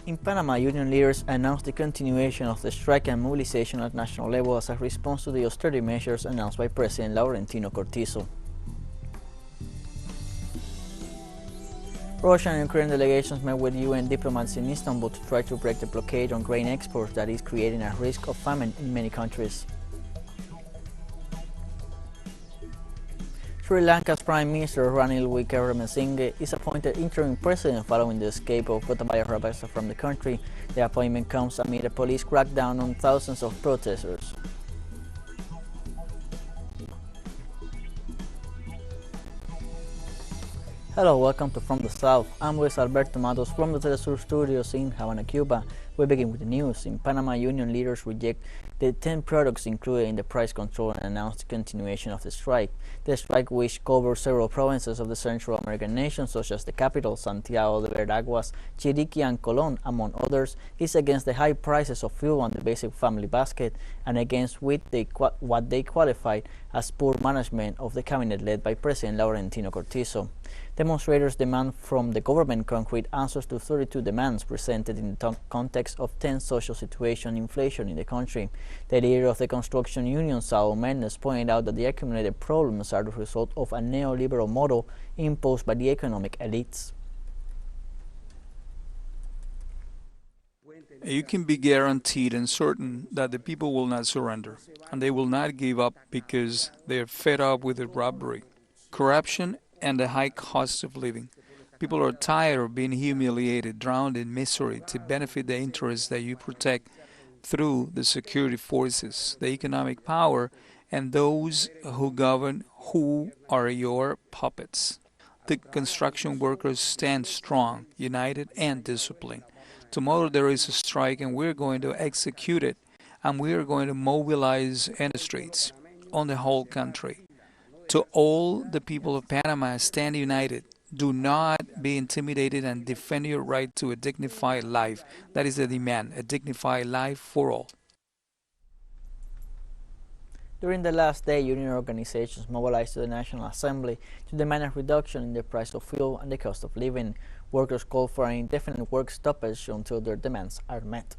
In Panama, union leaders announced the continuation of the strike and mobilization at national level as a response to the austerity measures announced by President Laurentino Cortizo. Russian and Ukrainian delegations met with UN diplomats in Istanbul to try to break the blockade on grain exports that is creating a risk of famine in many countries. Sri Lanka's Prime Minister Ranil Wickremesinghe is appointed interim president following the escape of Gotabaya Rajapaksa from the country. The appointment comes amid a police crackdown on thousands of protesters. Hello, welcome to From the South. I'm Luis Alberto Matos from the TeleSUR studios in Havana, Cuba. We begin with the news. In Panama, union leaders reject the 10 products included in the price control and announced the continuation of the strike. The strike, which covers several provinces of the Central American nations, such as the capital, Santiago de Veraguas, Chiriquí, and Colón, among others, is against the high prices of fuel on the basic family basket and against what they qualified as poor management of the cabinet led by President Laurentino Cortizo. Demonstrators demand from the government concrete answers to 32 demands presented in the context of tense social situation and inflation in the country. The leader of the construction union, Saul Mendes, pointed out that the accumulated problems are the result of a neoliberal model imposed by the economic elites. You can be guaranteed and certain that the people will not surrender, and they will not give up because they are fed up with the robbery, corruption, and the high cost of living. People are tired of being humiliated, drowned in misery to benefit the interests that you protect through the security forces, the economic power, and those who govern who are your puppets. The construction workers stand strong, united, and disciplined. Tomorrow there is a strike and we're going to execute it, and we are going to mobilize in the streets on the whole country. To all the people of Panama, stand united. Do not be intimidated and defend your right to a dignified life. That is the demand, a dignified life for all. During the last day, union organizations mobilized to the National Assembly to demand a reduction in the price of fuel and the cost of living. Workers called for an indefinite work stoppage until their demands are met.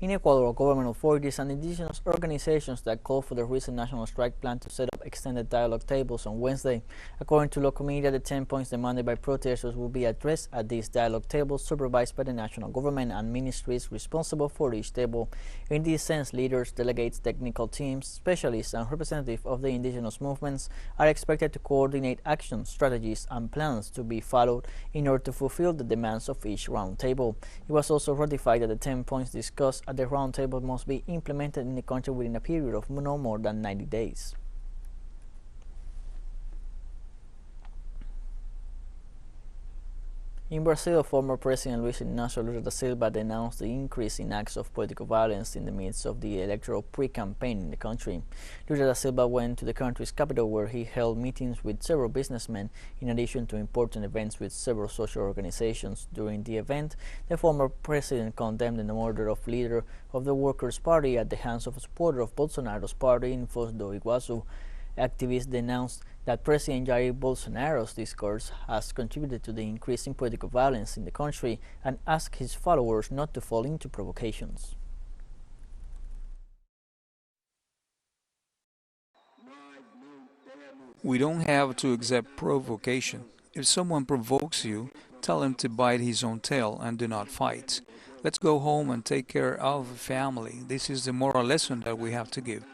In Ecuador, government authorities and indigenous organizations that called for the recent national strike plan to set up extended dialogue tables on Wednesday. According to local media, the 10 points demanded by protesters will be addressed at these dialogue tables supervised by the national government and ministries responsible for each table. In this sense, leaders, delegates, technical teams, specialists, and representatives of the indigenous movements are expected to coordinate actions, strategies, and plans to be followed in order to fulfill the demands of each roundtable. It was also ratified that the 10 points discussed at the roundtable must be implemented in the country within a period of no more than 90 days. In Brazil, former President Luis Ignacio Lula da Silva denounced the increase in acts of political violence in the midst of the electoral pre-campaign in the country. Lula da Silva went to the country's capital where he held meetings with several businessmen in addition to important events with several social organizations. During the event, the former president condemned the murder of leader of the Workers' Party at the hands of a supporter of Bolsonaro's party in Foz do Iguaçu. Activists denounced that President Jair Bolsonaro's discourse has contributed to the increase in political violence in the country and asked his followers not to fall into provocations. We don't have to accept provocation. If someone provokes you, tell him to bite his own tail and do not fight. Let's go home and take care of the family. This is the moral lesson that we have to give.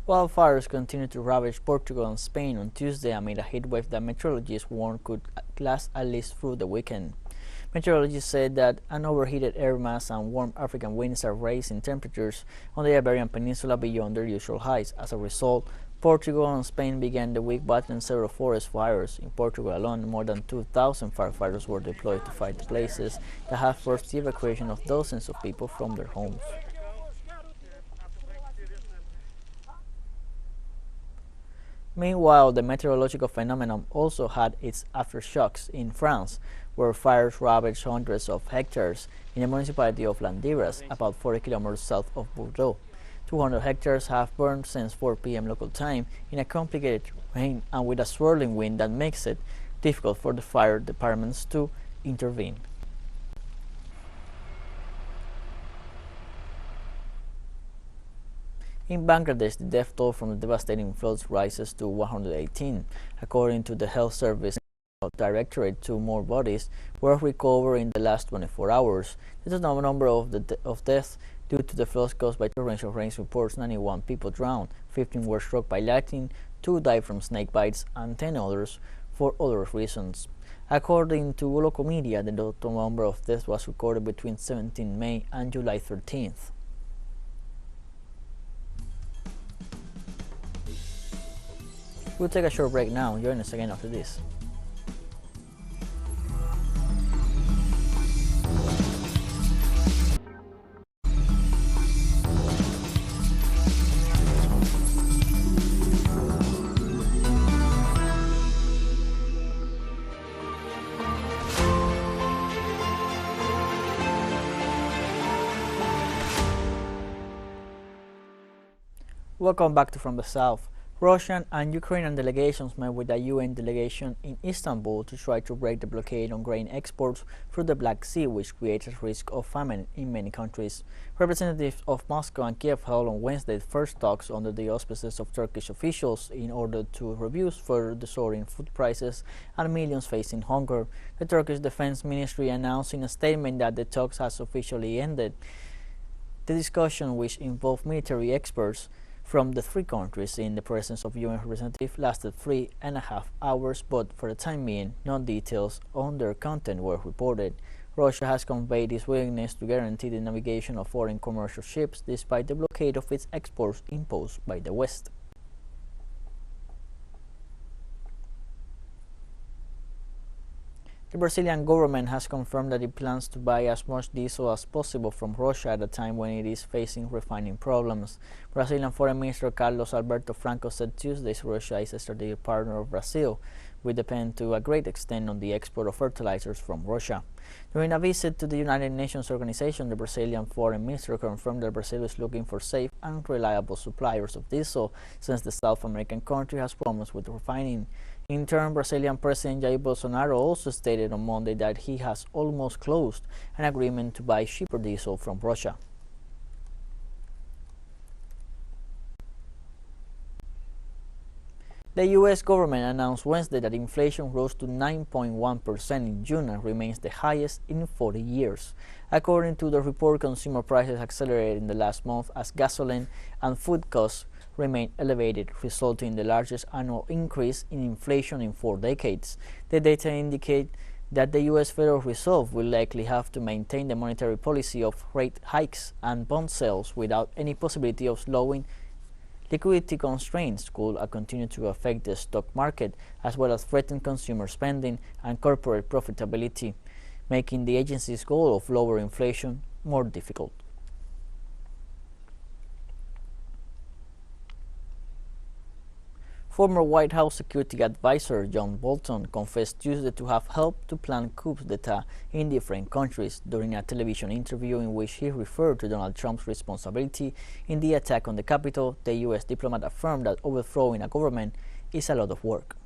Wildfires continue to ravage Portugal and Spain on Tuesday amid a heatwave that meteorologists warned could last at least through the weekend. Meteorologists said that an overheated air mass and warm African winds are raising temperatures on the Iberian Peninsula beyond their usual heights. As a result, Portugal and Spain began the week battling several forest fires. In Portugal alone, more than 2,000 firefighters were deployed to fight the blazes that have forced the evacuation of dozens of people from their homes. Meanwhile, the meteorological phenomenon also had its aftershocks in France, where fires ravaged hundreds of hectares in the municipality of Landiras, about 40 kilometers south of Bordeaux. 200 hectares have burned since 4 p.m. local time in a complicated rain and with a swirling wind that makes it difficult for the fire departments to intervene. In Bangladesh, the death toll from the devastating floods rises to 118. According to the Health Service Directorate, 2 more bodies were recovered in the last 24 hours. The total number of deaths due to the floods caused by torrential rains reports 91 people drowned, 15 were struck by lightning, 2 died from snake bites, and 10 others for other reasons. According to local media, the total number of deaths was recorded between 17 May and July 13th. We'll take a short break now. Join us again after this. Welcome back to From the South. Russian and Ukrainian delegations met with a UN delegation in Istanbul to try to break the blockade on grain exports through the Black Sea, which creates a risk of famine in many countries. Representatives of Moscow and Kiev held on Wednesday first talks under the auspices of Turkish officials in order to reduce further the soaring food prices and millions facing hunger. The Turkish Defense Ministry announced in a statement that the talks has officially ended. The discussion, which involved military experts from the 3 countries in the presence of UN representatives, lasted 3.5 hours, but for the time being, no details on their content were reported. Russia has conveyed its willingness to guarantee the navigation of foreign commercial ships despite the blockade of its exports imposed by the West. The Brazilian government has confirmed that it plans to buy as much diesel as possible from Russia at a time when it is facing refining problems. Brazilian Foreign Minister Carlos Alberto Franco said Tuesday Russia is a strategic partner of Brazil. We depend to a great extent on the export of fertilizers from Russia. During a visit to the United Nations organization, the Brazilian Foreign Minister confirmed that Brazil is looking for safe and reliable suppliers of diesel, since the South American country has problems with refining. In turn, Brazilian President Jair Bolsonaro also stated on Monday that he has almost closed an agreement to buy cheaper diesel from Russia. The U.S. government announced Wednesday that inflation rose to 9.1% in June and remains the highest in 40 years. According to the report, consumer prices accelerated in the last month as gasoline and food costs remain elevated, resulting in the largest annual increase in inflation in 4 decades. The data indicate that the U.S. Federal Reserve will likely have to maintain the monetary policy of rate hikes and bond sales without any possibility of slowing. Liquidity constraints could continue to affect the stock market, as well as threaten consumer spending and corporate profitability, making the agency's goal of lower inflation more difficult. Former White House security advisor John Bolton confessed Tuesday to have helped to plan coups d'etat in different countries during a television interview in which he referred to Donald Trump's responsibility in the attack on the Capitol. The U.S. diplomat affirmed that overthrowing a government is a lot of work.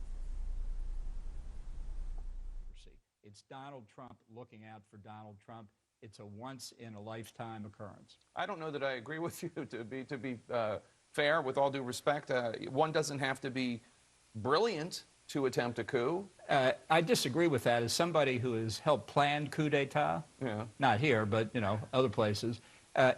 It's Donald Trump looking out for Donald Trump. It's a once-in-a-lifetime occurrence. I don't know that I agree with you. To be fair, with all due respect, one doesn't have to be brilliant to attempt a coup. I disagree with that. As somebody who has helped plan coup d'etat, not here, but other places,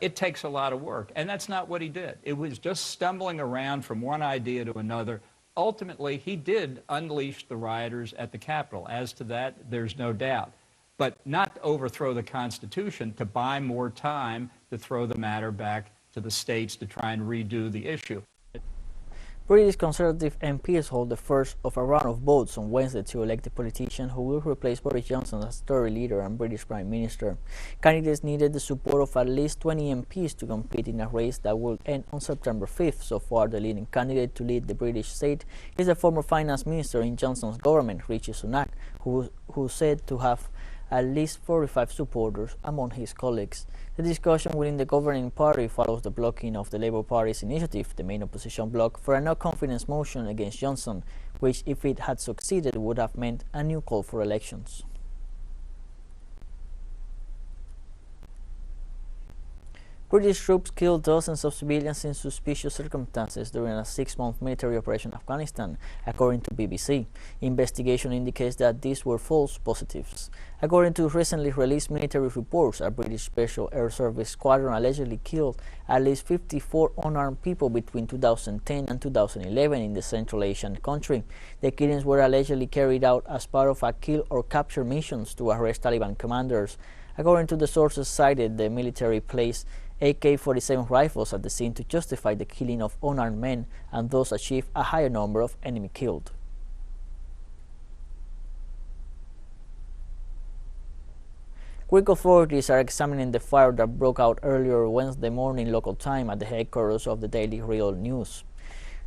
it takes a lot of work, and that's not what he did. It was just stumbling around from one idea to another. Ultimately, he did unleash the rioters at the Capitol. As to that, there's no doubt. But not to overthrow the Constitution, to buy more time to throw the matter back to the states to try and redo the issue. British Conservative MPs hold the first of a round of votes on Wednesday to elect the politician who will replace Boris Johnson as Tory leader and British Prime Minister. Candidates needed the support of at least 20 MPs to compete in a race that will end on September 5th. So far, the leading candidate to lead the British state is the former finance minister in Johnson's government, Rishi Sunak, who said to have at least 45 supporters among his colleagues. The discussion within the governing party follows the blocking of the Labour Party's initiative, the main opposition bloc, for a no-confidence motion against Johnson, which, if it had succeeded, would have meant a new call for elections. British troops killed dozens of civilians in suspicious circumstances during a 6-month military operation in Afghanistan, according to BBC. Investigation indicates that these were false positives. According to recently released military reports, a British Special Air Service squadron allegedly killed at least 54 unarmed people between 2010 and 2011 in the Central Asian country. The killings were allegedly carried out as part of a kill or capture missions to arrest Taliban commanders. According to the sources cited, the military placed AK-47 rifles at the scene to justify the killing of unarmed men and thus achieve a higher number of enemy killed. Greek authorities are examining the fire that broke out earlier Wednesday morning local time at the headquarters of the Daily Real News.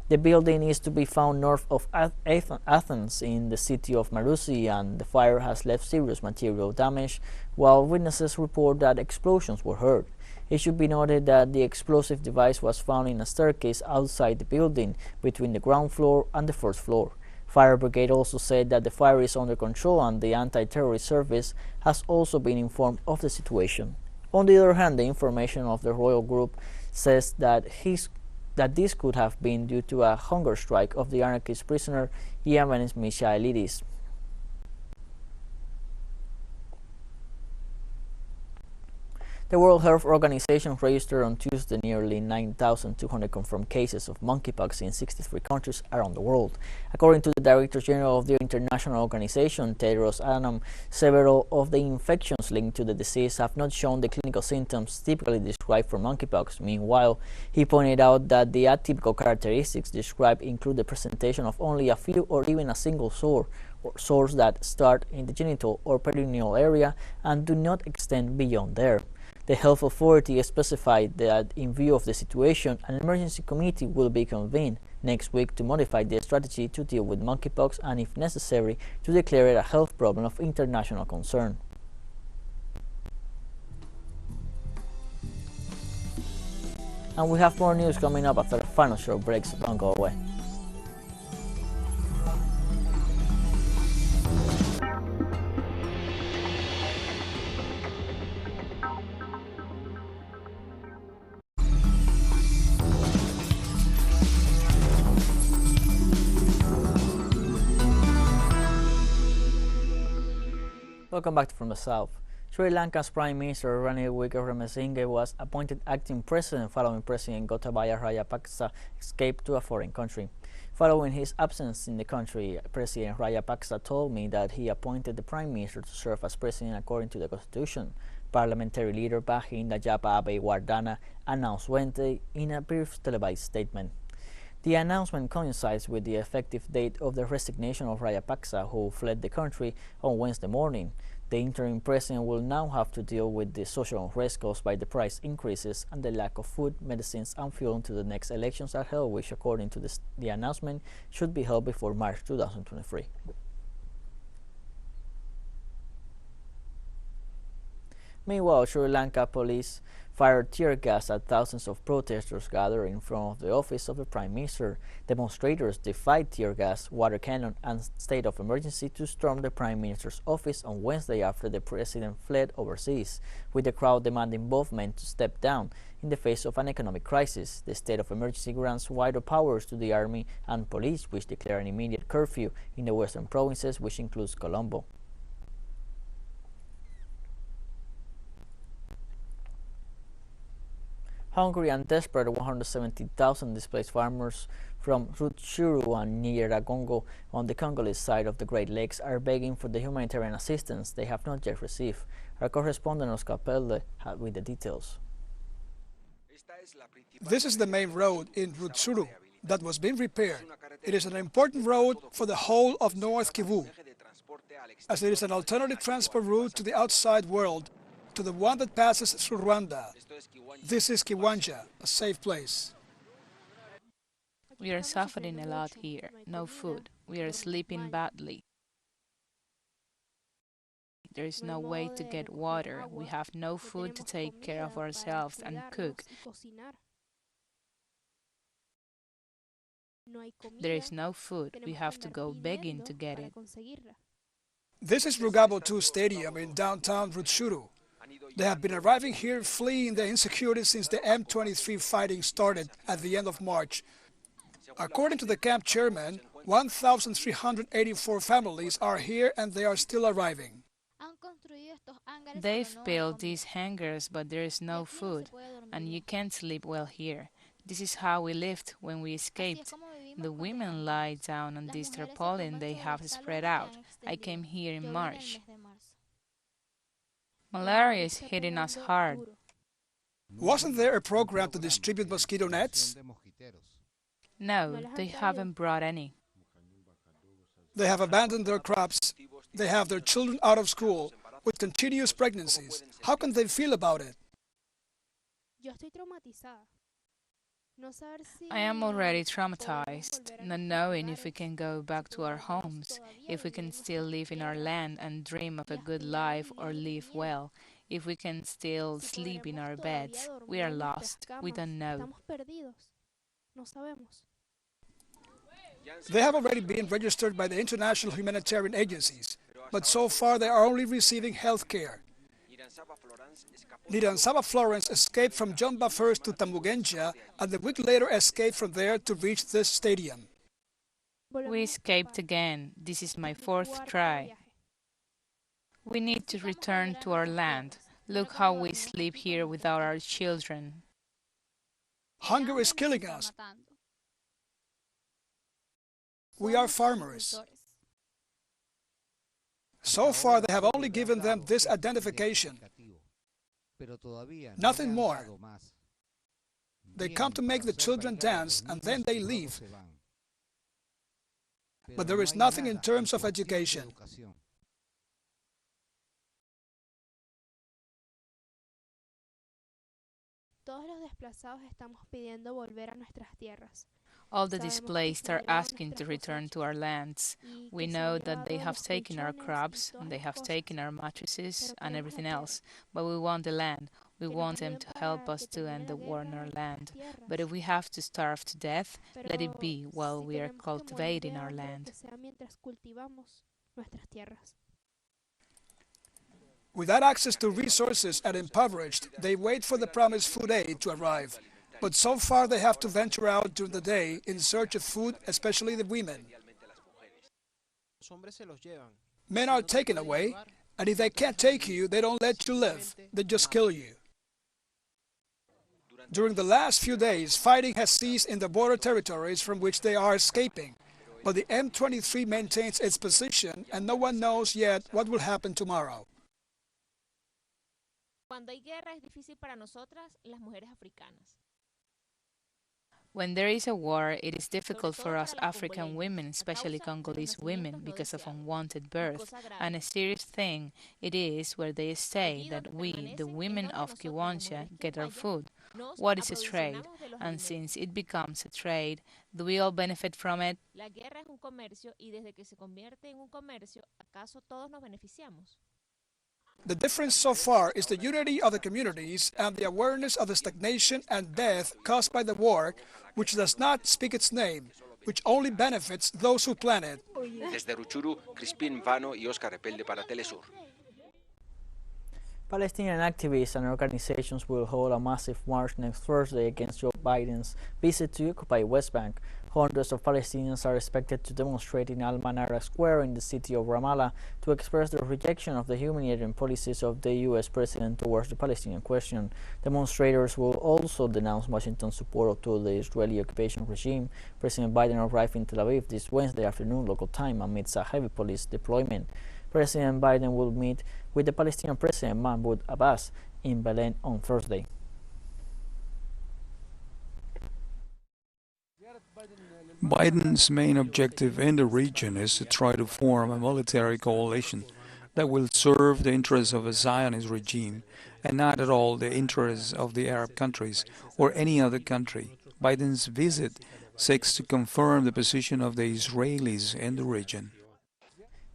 The building is to be found north of Athens in the city of Marousi, and the fire has left serious material damage, while witnesses report that explosions were heard. It should be noted that the explosive device was found in a staircase outside the building between the ground floor and the first floor. Fire brigade also said that the fire is under control and the anti-terrorist service has also been informed of the situation. On the other hand, the information of the royal group says that this could have been due to a hunger strike of the anarchist prisoner Ioannis Michailidis. The World Health Organization registered on Tuesday nearly 9,200 confirmed cases of monkeypox in 63 countries around the world. According to the Director General of the international organization, Tedros Adhanom, several of the infections linked to the disease have not shown the clinical symptoms typically described for monkeypox. Meanwhile, he pointed out that the atypical characteristics described include the presentation of only a few or even a single sore, or sores that start in the genital or perineal area and do not extend beyond there. The health authority specified that in view of the situation, an emergency committee will be convened next week to modify the strategy to deal with monkeypox and, if necessary, to declare it a health problem of international concern. And we have more news coming up after the final short break, so don't go away. Welcome back to From the South. Sri Lanka's Prime Minister Ranil Wickremesinghe was appointed acting president following President Gotabaya Rajapaksa escaped to a foreign country. Following his absence in the country, President Rajapaksa told me that he appointed the Prime Minister to serve as president according to the Constitution. Parliamentary leader Bahinda Japa Abeyewardena announced Wednesday in a brief televised statement. The announcement coincides with the effective date of the resignation of Rajapaksa, who fled the country on Wednesday morning. The interim president will now have to deal with the social unrest caused by the price increases and the lack of food, medicines and fuel until the next elections are held, which, according to the announcement, should be held before March 2023. Meanwhile, Sri Lanka police fired tear gas at thousands of protesters gathered in front of the office of the Prime Minister. Demonstrators defied tear gas, water cannon and state of emergency to storm the Prime Minister's office on Wednesday after the president fled overseas, with the crowd demanding both men to step down in the face of an economic crisis. The state of emergency grants wider powers to the army and police, which declare an immediate curfew in the western provinces, which includes Colombo. Hungry and desperate, 170,000 displaced farmers from Rutshuru and Nyiragongo on the Congolese side of the Great Lakes are begging for the humanitarian assistance they have not yet received. Our correspondent Oscar Pelde with the details. This is the main road in Rutshuru, that was being repaired. It is an important road for the whole of North Kivu, as it is an alternative transport route to the outside world, to the one that passes through Rwanda. This is Kiwanja, a safe place. We are suffering a lot here. No food. We are sleeping badly. There is no way to get water. We have no food to take care of ourselves and cook. There is no food. We have to go begging to get it. This is Rugabo 2 Stadium in downtown Rutshuru. They have been arriving here fleeing the insecurity since the M23 fighting started at the end of March. According to the camp chairman, 1,384 families are here and they are still arriving. They've built these hangars, but there is no food, and you can't sleep well here. This is how we lived when we escaped. The women lie down on this tarpaulin they have spread out. I came here in March. Malaria is hitting us hard. Wasn't there a program to distribute mosquito nets? No, they haven't brought any. They have abandoned their crops. They have their children out of school with continuous pregnancies. How can they feel about it? I am already traumatized, not knowing if we can go back to our homes, if we can still live in our land and dream of a good life or live well, if we can still sleep in our beds. We are lost. We don't know. They have already been registered by the international humanitarian agencies, but so far they are only receiving health care. Niransaba Florence escaped from Jomba first to Tamugenja and a week later escaped from there to reach this stadium. We escaped again. This is my fourth try. We need to return to our land. Look how we sleep here without our children. Hunger is killing us. We are farmers. So far they have only given them this identification. Nothing more. They come to make the children dance and then they leave. But there is nothing in terms of education. All the displaced are asking to return to our lands. We know that they have taken our crops, and they have taken our mattresses and everything else, but we want the land. We want them to help us to end the war in our land. But if we have to starve to death, let it be while we are cultivating our land. Without access to resources and impoverished, they wait for the promised food aid to arrive. But so far they have to venture out during the day in search of food, especially the women. Men are taken away, and if they can't take you, they don't let you live. They just kill you. During the last few days, fighting has ceased in the border territories from which they are escaping. But the M23 maintains its position, and no one knows yet what will happen tomorrow. When there is a war, it is difficult for us African women, especially Congolese women, because of unwanted birth. And a serious thing it is where they stay, that we, the women of Kiwanja, get our food. What is a trade? And since it becomes a trade, do we all benefit from it? The difference so far is the unity of the communities and the awareness of the stagnation and death caused by the war, which does not speak its name, which only benefits those who plan it. Desde Rutshuru, Crispin Vano y Oscar Repelde para TeleSUR. Palestinian activists and organizations will hold a massive march next Thursday against Joe Biden's visit to occupy West Bank. Hundreds of Palestinians are expected to demonstrate in Al-Manara Square in the city of Ramallah to express their rejection of the humanitarian policies of the U.S. president towards the Palestinian question. Demonstrators will also denounce Washington's support to the Israeli occupation regime. President Biden arrived in Tel Aviv this Wednesday afternoon local time amidst a heavy police deployment. President Biden will meet with the Palestinian President Mahmoud Abbas in Belen on Thursday. Biden's main objective in the region is to try to form a military coalition that will serve the interests of a Zionist regime and not at all the interests of the Arab countries or any other country. Biden's visit seeks to confirm the position of the Israelis in the region.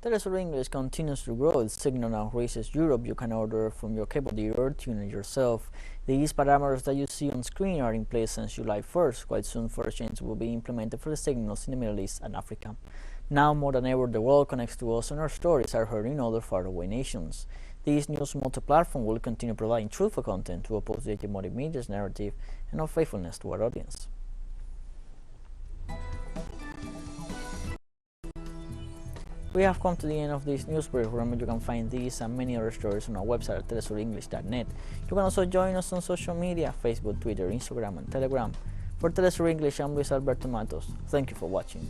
TeleSUR English continues to grow. Its signal now reaches Europe. You can order from your cable dealer or tune it yourself. These parameters that you see on screen are in place since July 1st. Quite soon, further changes will be implemented for the signals in the Middle East and Africa. Now more than ever, the world connects to us and our stories are heard in other faraway nations. This news multi-platform will continue providing truthful content to oppose the hegemonic media's narrative and our faithfulness to our audience. We have come to the end of this news brief. Remember, you can find these and many other stories on our website at telesurenglish.net. You can also join us on social media, Facebook, Twitter, Instagram, and Telegram. For TeleSUR English, I'm Luis Alberto Matos. Thank you for watching.